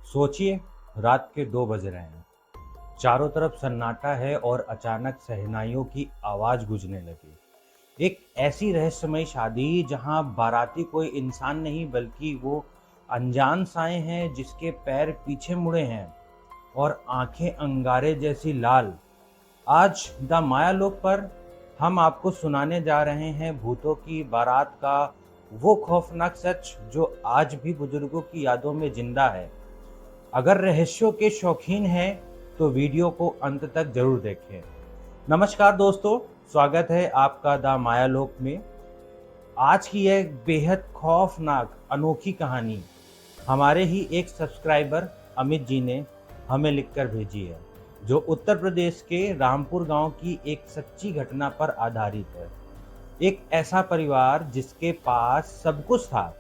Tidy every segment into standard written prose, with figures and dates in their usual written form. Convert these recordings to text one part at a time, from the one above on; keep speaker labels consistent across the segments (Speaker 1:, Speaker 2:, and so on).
Speaker 1: सोचिए, रात के 2 बज रहे हैं। चारों तरफ सन्नाटा है और अचानक शहनाइयों की आवाज गूंजने लगी। एक ऐसी रहस्यमय शादी जहां बाराती कोई इंसान नहीं बल्कि वो अनजान साए हैं जिसके पैर पीछे मुड़े हैं और आंखें अंगारे जैसी लाल। आज द मायालोक पर हम आपको सुनाने जा रहे हैं भूतों की बारात का वो खौफनाक सच जो आज भी बुजुर्गों की यादों में जिंदा है। अगर रहस्यों के शौकीन हैं तो वीडियो को अंत तक जरूर देखें। नमस्कार दोस्तों, स्वागत है आपका द मायालोक में। आज की यह बेहद खौफनाक अनोखी कहानी हमारे ही एक सब्सक्राइबर अमित जी ने हमें लिखकर भेजी है, जो उत्तर प्रदेश के रामपुर गांव की एक सच्ची घटना पर आधारित है। एक ऐसा परिवार जिसके पास सब कुछ था,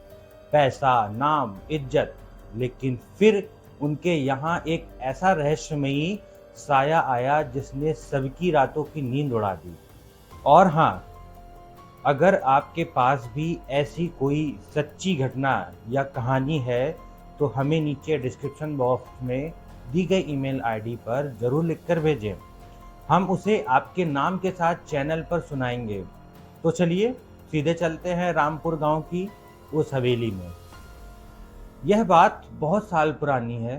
Speaker 1: पैसा, नाम, इज्जत, लेकिन फिर उनके यहाँ एक ऐसा रहस्यमयी साया आया जिसने सबकी रातों की नींद उड़ा दी। और हाँ, अगर आपके पास भी ऐसी कोई सच्ची घटना या कहानी है तो हमें नीचे डिस्क्रिप्शन बॉक्स में दी गई ईमेल आईडी पर जरूर लिखकर भेजें। हम उसे आपके नाम के साथ चैनल पर सुनाएंगे। तो चलिए सीधे चलते हैं रामपुर गांव की उस हवेली में। यह बात बहुत साल पुरानी है।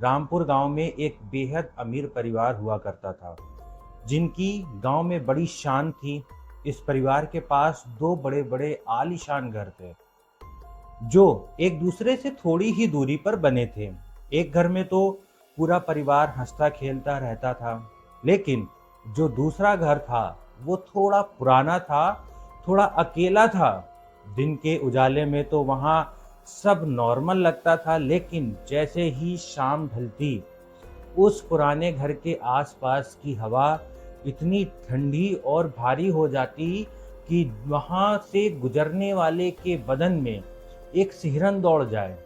Speaker 1: रामपुर गांव में एक बेहद अमीर परिवार हुआ करता था, जिनकी गांव में बड़ी शान थी। इस परिवार के पास 2 बड़े बड़े आलीशान घर थे, जो एक दूसरे से थोड़ी ही दूरी पर बने थे। एक घर में तो पूरा परिवार हंसता खेलता रहता था, लेकिन जो दूसरा घर था वो थोड़ा पुराना था, थोड़ा अकेला था। दिन के उजाले में तो वहाँ सब नॉर्मल लगता था, लेकिन जैसे ही शाम ढलती, उस पुराने घर के आसपास की हवा इतनी ठंडी और भारी हो जाती कि वहां से गुजरने वाले के बदन में एक सिहरन दौड़ जाए।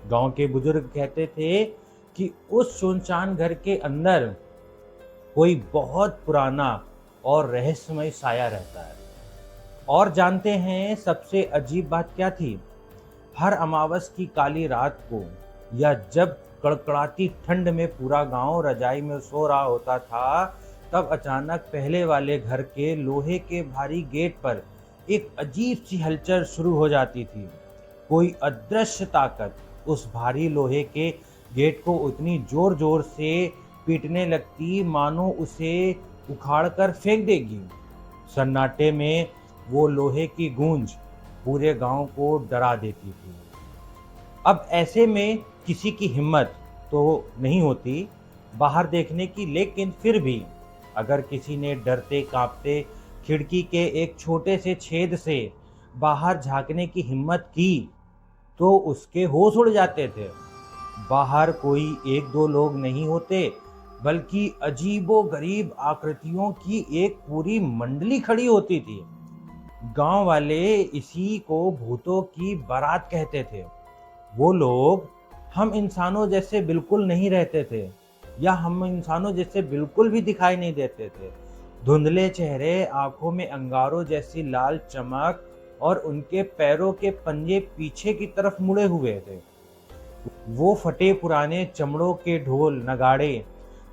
Speaker 1: गांव के बुजुर्ग कहते थे कि उस सुनसान घर के अंदर कोई बहुत पुराना और रहस्यमय साया रहता है। और जानते हैं सबसे अजीब बात क्या थी? हर अमावस की काली रात को, या जब कड़कड़ाती ठंड में पूरा गांव रजाई में सो रहा होता था, तब अचानक पहले वाले घर के लोहे के भारी गेट पर एक अजीब सी हलचल शुरू हो जाती थी। कोई अदृश्य ताकत उस भारी लोहे के गेट को उतनी जोर जोर से पीटने लगती मानो उसे उखाड़कर फेंक देगी। सन्नाटे में वो लोहे की गूंज पूरे गांव को डरा देती थी। अब ऐसे में किसी की हिम्मत तो नहीं होती बाहर देखने की, लेकिन फिर भी अगर किसी ने डरते कांपते खिड़की के एक छोटे से छेद से बाहर झांकने की हिम्मत की तो उसके होश उड़ जाते थे। बाहर कोई 1-2 लोग नहीं होते, बल्कि अजीबो गरीब आकृतियों की एक पूरी मंडली खड़ी होती थी। गांव वाले इसी को भूतों की बारात कहते थे। वो लोग हम इंसानों जैसे बिल्कुल नहीं रहते थे, या हम इंसानों जैसे बिल्कुल भी दिखाई नहीं देते थे। धुंधले चेहरे, आंखों में अंगारों जैसी लाल चमक, और उनके पैरों के पंजे पीछे की तरफ मुड़े हुए थे। वो फटे पुराने चमड़ों के ढोल नगाड़े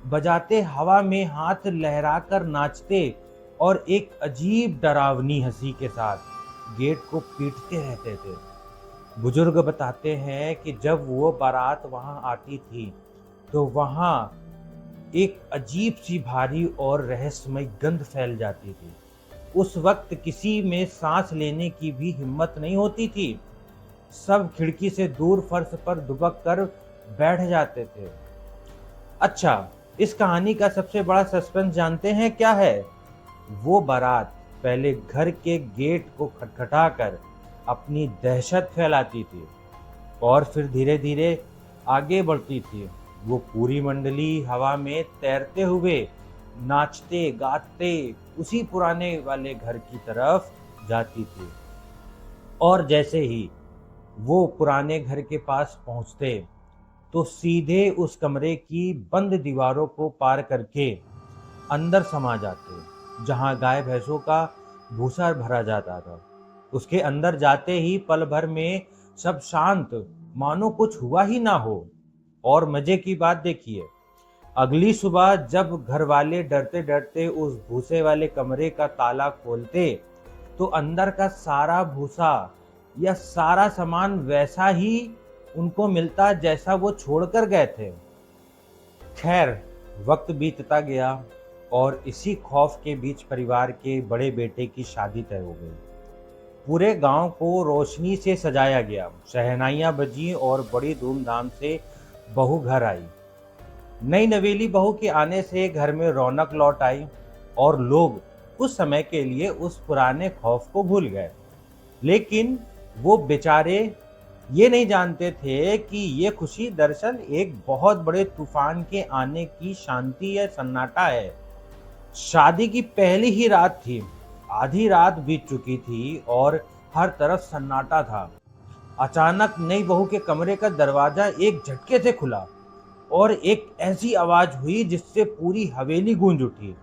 Speaker 1: बजाते, हवा में हाथ लहराकर नाचते और एक अजीब डरावनी हंसी के साथ गेट को पीटते रहते थे। बुजुर्ग बताते हैं कि जब वो बारात वहां आती थी तो वहां एक अजीब सी भारी और रहस्यमय गंध फैल जाती थी। उस वक्त किसी में सांस लेने की भी हिम्मत नहीं होती थी। सब खिड़की से दूर फर्श पर दुबक कर बैठ जाते थे। अच्छा, इस कहानी का सबसे बड़ा सस्पेंस जानते हैं क्या है? वो बारात पहले घर के गेट को खटखटाकर अपनी दहशत फैलाती थी और फिर धीरे धीरे आगे बढ़ती थी। वो पूरी मंडली हवा में तैरते हुए, नाचते गाते उसी पुराने वाले घर की तरफ जाती थी। और जैसे ही वो पुराने घर के पास पहुंचते तो सीधे उस कमरे की बंद दीवारों को पार करके अंदर समा जाते, जहां गाय भैंसों का भूसा भरा जाता था। उसके अंदर जाते ही पल भर में सब शांत, मानो कुछ हुआ ही ना हो। और मजे की बात देखिए, अगली सुबह जब घर वाले डरते डरते उस भूसे वाले कमरे का ताला खोलते तो अंदर का सारा भूसा या सारा सामान वैसा ही उनको मिलता जैसा वो छोड़कर गए थे। खैर, वक्त बीतता गया और इसी खौफ के बीच परिवार के बड़े बेटे की शादी तय हो गई। पूरे गांव को रोशनी से सजाया गया, शहनाइयां बजी और बड़ी धूमधाम से बहू घर आई। नई नवेली बहू के आने से घर में रौनक लौट आई और लोग कुछ समय के लिए उस पुराने खौफ को भूल गए। लेकिन वो बेचारे ये नहीं जानते थे कि ये खुशी दरअसल एक बहुत बड़े तूफान के आने की शांति या सन्नाटा है। शादी की पहली ही रात थी, आधी रात बीत चुकी थी और हर तरफ सन्नाटा था। अचानक नई बहू के कमरे का दरवाजा एक झटके से खुला और एक ऐसी आवाज हुई जिससे पूरी हवेली गूंज उठी।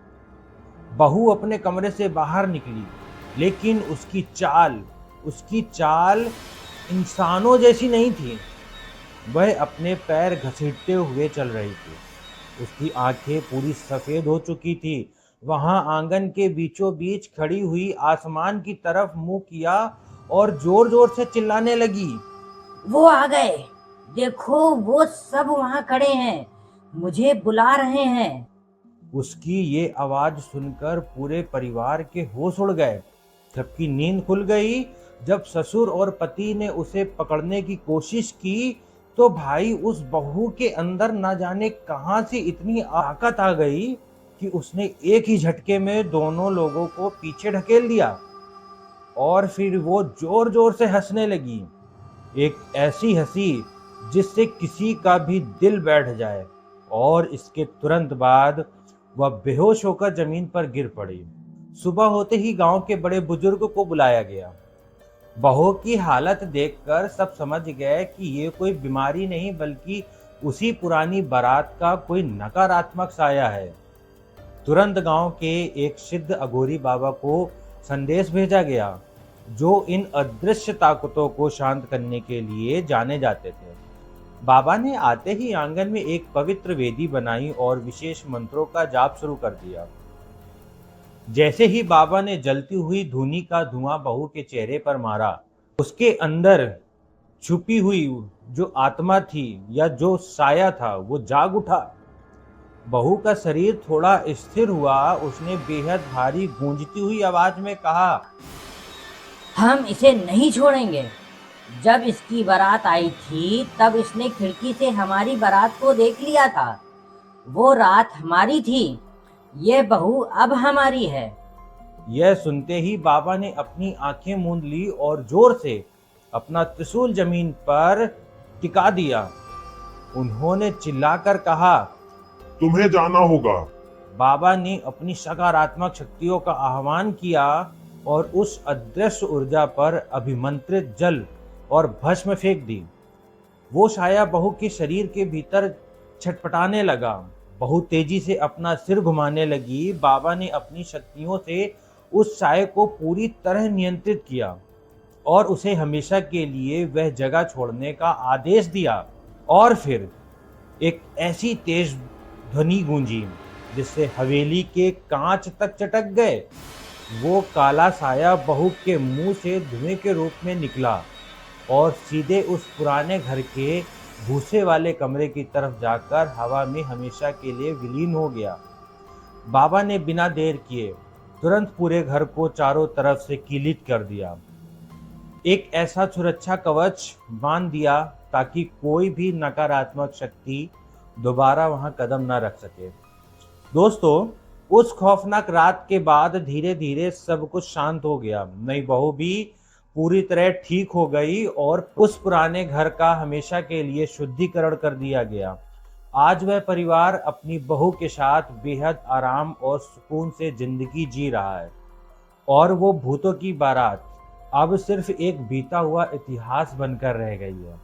Speaker 1: बहू अपने कमरे से बाहर निकली, लेकिन उसकी चाल इंसानों जैसी नहीं थी। वह अपने पैर घसीटते हुए चल रही थी। उसकी आंखें पूरी सफेद हो चुकी थी। वहां आंगन के बीचों बीच खड़ी हुई आसमान की तरफ मुंह किया और जोर जोर से चिल्लाने लगी,
Speaker 2: वो आ गए, देखो वो सब वहां खड़े हैं, मुझे बुला रहे हैं।
Speaker 1: उसकी ये आवाज सुनकर पूरे परिवार के होश उड़ गए। सबकी नींद खुल गई। जब ससुर और पति ने उसे पकड़ने की कोशिश की तो भाई उस बहू के अंदर न जाने कहां से इतनी ताकत आ गई कि उसने एक ही झटके में दोनों लोगों को पीछे ढकेल दिया और फिर वो जोर जोर से हंसने लगी। एक ऐसी हंसी जिससे किसी का भी दिल बैठ जाए। और इसके तुरंत बाद वह बेहोश होकर जमीन पर गिर पड़ी। सुबह होते ही गांव के बड़े बुजुर्ग को बुलाया गया। बहू की हालत देखकर सब समझ गए कि ये कोई बीमारी नहीं बल्कि उसी पुरानी बारात का कोई नकारात्मक साया है। तुरंत गांव के एक सिद्ध अघोरी बाबा को संदेश भेजा गया, जो इन अदृश्य ताकतों को शांत करने के लिए जाने जाते थे। बाबा ने आते ही आंगन में एक पवित्र वेदी बनाई और विशेष मंत्रों का जाप शुरू कर दिया। जैसे ही बाबा ने जलती हुई धूनी का धुआं बहू के चेहरे पर मारा, उसके अंदर छुपी हुई जो आत्मा थी या जो साया था वो जाग उठा। बहू का शरीर थोड़ा स्थिर हुआ। उसने बेहद भारी गूंजती हुई आवाज में कहा,
Speaker 2: हम इसे नहीं छोड़ेंगे। जब इसकी बारात आई थी तब इसने खिड़की से हमारी बारात को देख लिया था। वो रात हमारी थी, ये बहू अब हमारी है।
Speaker 1: यह सुनते ही बाबा ने अपनी आंखें मूंद ली और जोर से अपना त्रिशूल जमीन पर टिका दिया। उन्होंने चिल्लाकर कहा,
Speaker 3: तुम्हें जाना होगा।
Speaker 1: बाबा ने अपनी सकारात्मक शक्तियों का आह्वान किया और उस अदृश्य ऊर्जा पर अभिमंत्रित जल और भस्म फेंक दी। वो साया बहू के शरीर के भीतर छटपटाने लगा। बहू तेजी से अपना सिर घुमाने लगी। बाबा ने अपनी शक्तियों से उस साये को पूरी तरह नियंत्रित किया और उसे हमेशा के लिए वह जगह छोड़ने का आदेश दिया। और फिर एक ऐसी तेज ध्वनि गूंजी जिससे हवेली के कांच तक चटक गए। वो काला साया बहू के मुंह से धुएं के रूप में निकला और सीधे उस पुराने घर के भूसे वाले कमरे की तरफ जाकर हवा में हमेशा के लिए विलीन हो गया। बाबा ने बिना देर किए तुरंत पूरे घर को चारों तरफ से कीलित कर दिया। एक ऐसा सुरक्षा कवच बांध दिया ताकि कोई भी नकारात्मक शक्ति दोबारा वहां कदम न रख सके। दोस्तों, उस खौफनाक रात के बाद धीरे धीरे सब कुछ शांत हो गया। नई बहू भी पूरी तरह ठीक हो गई और उस पुराने घर का हमेशा के लिए शुद्धिकरण कर दिया गया। आज वह परिवार अपनी बहू के साथ बेहद आराम और सुकून से जिंदगी जी रहा है और वो भूतों की बारात अब सिर्फ एक बीता हुआ इतिहास बनकर रह गई है।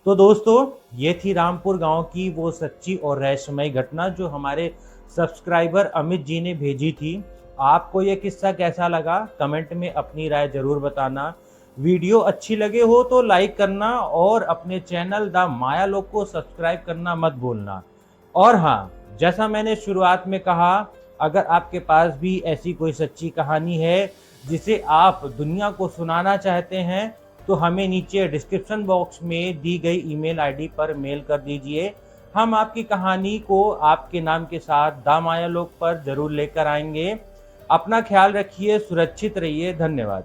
Speaker 1: तो दोस्तों, ये थी रामपुर गांव की वो सच्ची और रहस्यमयी घटना जो हमारे सब्सक्राइबर अमित जी ने भेजी थी। आपको ये किस्सा कैसा लगा? कमेंट में अपनी राय जरूर बताना। वीडियो अच्छी लगे हो तो लाइक करना और अपने चैनल द मायालोक को सब्सक्राइब करना मत भूलना। और हाँ, जैसा मैंने शुरुआत में कहा, अगर आपके पास भी ऐसी कोई सच्ची कहानी है जिसे आप दुनिया को सुनाना चाहते हैं तो हमें नीचे डिस्क्रिप्शन बॉक्स में दी गई ईमेल आईडी पर मेल कर दीजिए। हम आपकी कहानी को आपके नाम के साथ द मायालोक पर जरूर लेकर आएंगे। अपना ख्याल रखिए, सुरक्षित रहिए। धन्यवाद।